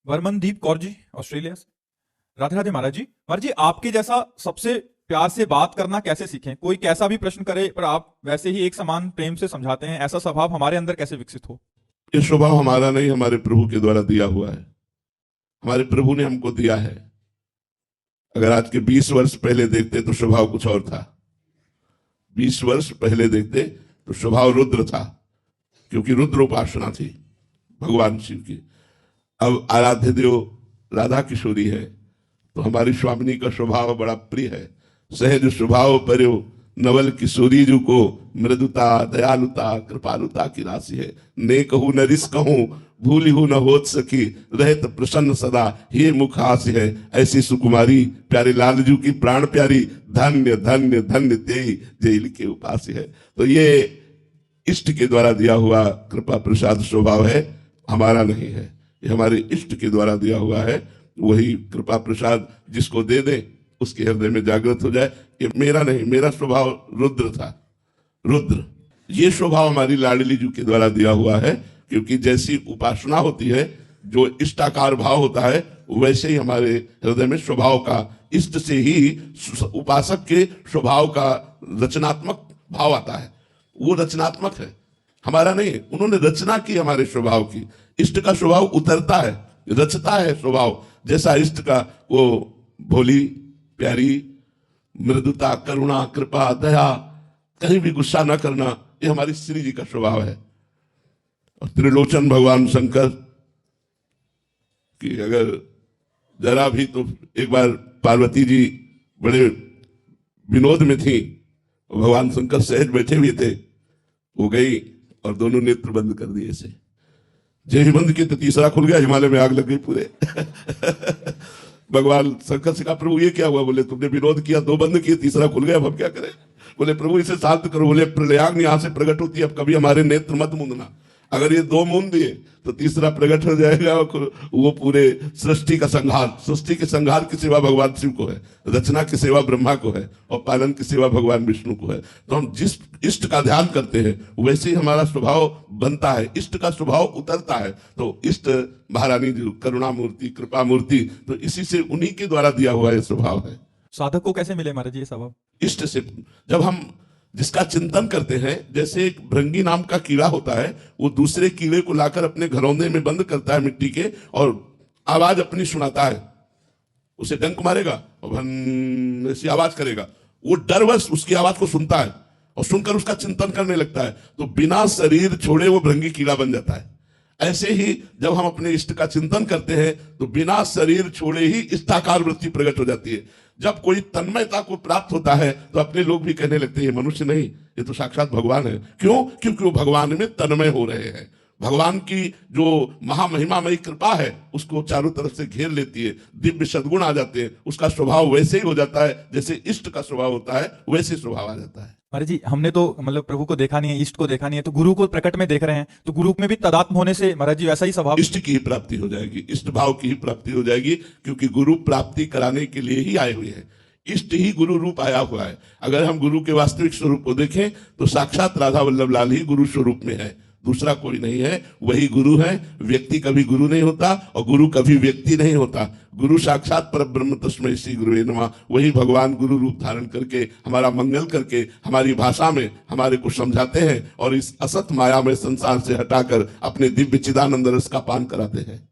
वर्मनदीप Kaur ji, Australia से। राधे राधे महाराज जी। महाराज जी, आपके जैसा सबसे प्यार से बात करना कैसे सीखें? कोई कैसा भी प्रश्न करे पर आप वैसे ही एक समान प्रेम से समझाते हैं, ऐसा स्वभाव हमारे अंदर कैसे विकसित हो? ये स्वभाव हमारा नहीं, हमारे प्रभु के द्वारा दिया हुआ है। हमारे प्रभु ने हमको दिया है। अगर आज के 20 वर्ष पहले देखते तो स्वभाव कुछ और था। 20 वर्ष पहले देखते तो स्वभाव रुद्र था, क्योंकि रुद्र उपासना थी भगवान शिव की। अब आराध्य देव राधा किशोरी है, तो हमारी स्वामिनी का स्वभाव बड़ा प्रिय है। सहज स्वभाव पर्यो नवल किशोरी जू को, मृदुता दयालुता कृपालुता की राशि है। ने कहूँ न रिस कहूँ, भूली हूँ न होत सकी, रहत प्रसन्न सदा हे मुख हास्य है। ऐसी सुकुमारी प्यारे लालजू की प्राण प्यारी, धन्य धन्य धन्य तेई जय लिखे उपास्य है। तो ये इष्ट के द्वारा दिया हुआ कृपा प्रसाद स्वभाव है, हमारा नहीं है। ये हमारे इष्ट के द्वारा दिया हुआ है। वही कृपा प्रसाद जिसको दे दे उसके हृदय में जागृत हो जाए। ये मेरा नहीं, मेरा स्वभाव रुद्र था। रुद्र ये स्वभाव हमारी लाडली जी के द्वारा दिया हुआ है, क्योंकि जैसी उपासना होती है, जो इष्टाकार भाव होता है, वैसे ही हमारे हृदय में स्वभाव का, इष्ट से ही उपासक के स्वभाव का रचनात्मक भाव आता है। वो रचनात्मक है, हमारा नहीं है। उन्होंने रचना की हमारे स्वभाव की। इष्ट का स्वभाव उतरता है, रचता है स्वभाव। जैसा इष्ट का वो भोली प्यारी, मृदुता करुणा कृपा दया, कहीं भी गुस्सा न करना, ये हमारी श्री जी का स्वभाव है। और त्रिलोचन भगवान शंकर कि अगर जरा भी, तो एक बार पार्वती जी बड़े विनोद में थी, भगवान शंकर सहज बैठे हुए थे, वो गई और दोनों नेत्र बंद कर दिए से। जय बंद किए तो तीसरा खुल गया, हिमालय में आग लग गई पूरे। भगवान शंकर से कहा, प्रभु ये क्या हुआ? बोले तुमने विनोद किया, 2 बंद किए, तीसरा खुल गया, अब हम क्या करें? बोले प्रभु इसे शांत करो। बोले प्रलयाग्नि यहां से प्रकट होती है, अब कभी हमारे नेत्र मत मूंदना। अगर ये 2 मूंद दिए तो तीसरा प्रकट हो जाएगा। वो पूरे सृष्टि का संहार, सृष्टि के संहार की सेवा भगवान शिव को है, रचना की सेवा ब्रह्मा को है, और पालन की सेवा भगवान विष्णु को है। तो हम जिस इष्ट का ध्यान करते हैं वैसे ही हमारा स्वभाव बनता है, इष्ट का स्वभाव उतरता है। तो इष्ट महारानी जो करुणा मूर्ति कृपा मूर्ति, तो इसी से उन्हीं के द्वारा दिया हुआ ये स्वभाव है। साधक को कैसे मिले महाराज ये स्वभाव? इष्ट से। जब हम जिसका चिंतन करते हैं, जैसे एक भृंगी नाम का कीड़ा होता है, वो दूसरे कीड़े को लाकर अपने घरौंदे में बंद करता है मिट्टी के, और आवाज अपनी सुनाता है। उसे डंक मारेगा और भन ऐसी आवाज करेगा। वो डरवश उसकी आवाज को सुनता है और सुनकर उसका चिंतन करने लगता है, तो बिना शरीर छोड़े वो भृंगी कीड़ा बन जाता है। ऐसे ही जब हम अपने इष्ट का चिंतन करते हैं तो बिना शरीर छोड़े ही इष्टाकार वृत्ति प्रकट हो जाती है। जब कोई तन्मयता को प्राप्त होता है तो अपने लोग भी कहने लगते हैं, मनुष्य नहीं, ये तो साक्षात भगवान है। क्यों? क्योंकि वो भगवान में तन्मय हो रहे हैं। भगवान की जो महामहिमामयी कृपा है उसको चारों तरफ से घेर लेती है, दिव्य सद्गुण आ जाते हैं, उसका स्वभाव वैसे ही हो जाता है जैसे इष्ट का स्वभाव होता है, वैसे स्वभाव आ जाता है। महाराज जी, हमने तो मतलब प्रभु को देखा नहीं है, इष्ट को देखा नहीं है, तो गुरु को प्रकट में देख रहे हैं, तो गुरु में भी तदात्म होने से महाराज जी वैसा ही स्वभाव, इष्ट की ही प्राप्ति हो जाएगी, इष्ट भाव की ही प्राप्ति हो जाएगी, क्योंकि गुरु प्राप्ति कराने के लिए ही आए हुए हैं। इष्ट ही गुरु रूप आया हुआ है। अगर हम गुरु के वास्तविक स्वरूप को देखें तो साक्षात राधा वल्लभ लाल ही गुरु स्वरूप में है, दूसरा कोई नहीं है। वही गुरु है। व्यक्ति कभी गुरु नहीं होता और गुरु कभी व्यक्ति नहीं होता। गुरु साक्षात परब्रह्म तस्मै श्री गुरुवे नमः। वही भगवान गुरु रूप धारण करके हमारा मंगल करके हमारी भाषा में हमारे को समझाते हैं और इस असत माया में संसार से हटाकर अपने दिव्य चिदानंद रस का पान कराते हैं।